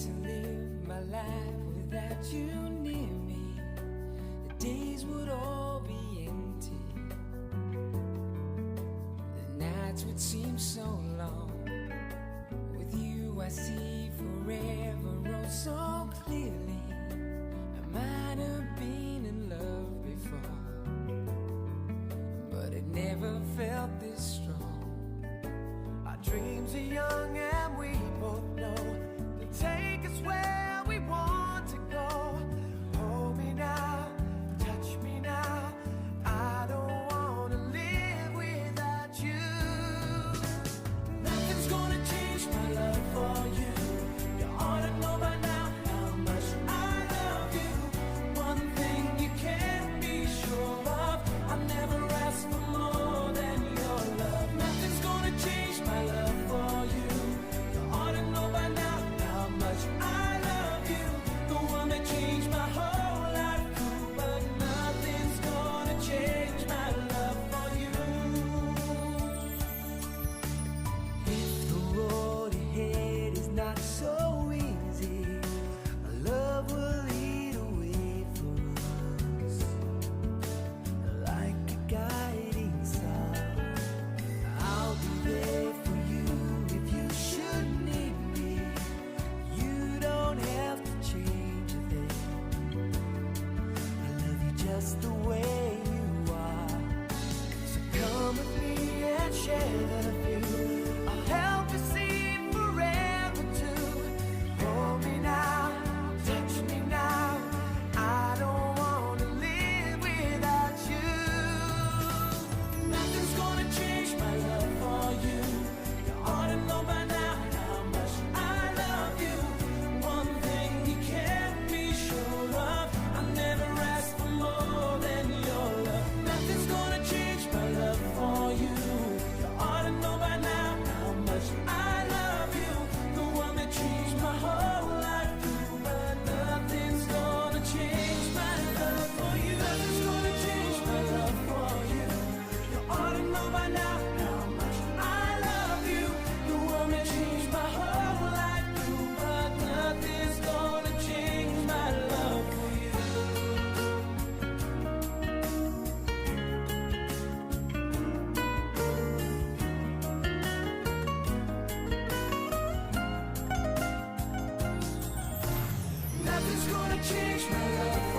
to live my life without you near me, the days would all be empty. The nights would seem so long. With you I see forever oh so clearly. I might have been in love before, but it never felt this strong. Our dreams are young and we both know they'll take us where we want to go. Hold me now, touch me now. I don't wanna live without you. Nothing's gonna change my love for you. You ought to know by now how much I love you. One thing you can't be sure of, I never ask for more than your love. Nothing's gonna change my love for you. You ought to know by now how much I love you. The one that changed my whole life through, but nothing's gonna change my love for you. If the road ahead is not so easy, our love will lead a way for us, like a guiding star. I'll be there for you if you should need me. You don't have to change a thing. I love you just the way you are. So come with me and share the view. I'll help you see forever too. Hold me now, touch me now. I don't wanna live without you. Nothing's gonna change my love for you. You ought to know by now how much I love you. One thing you can't be sure of, I never ask for more than your love. Nothing's gonna change my love for you. You ought to know by now how much I love you. The one that changed my whole life through, but nothing's gonna change my love for you. Nothing's gonna change my love for you. You ought to know by now how much I love you. The one that changed my whole life through, but nothing's gonna change my love for you. Nothing's gonna change my love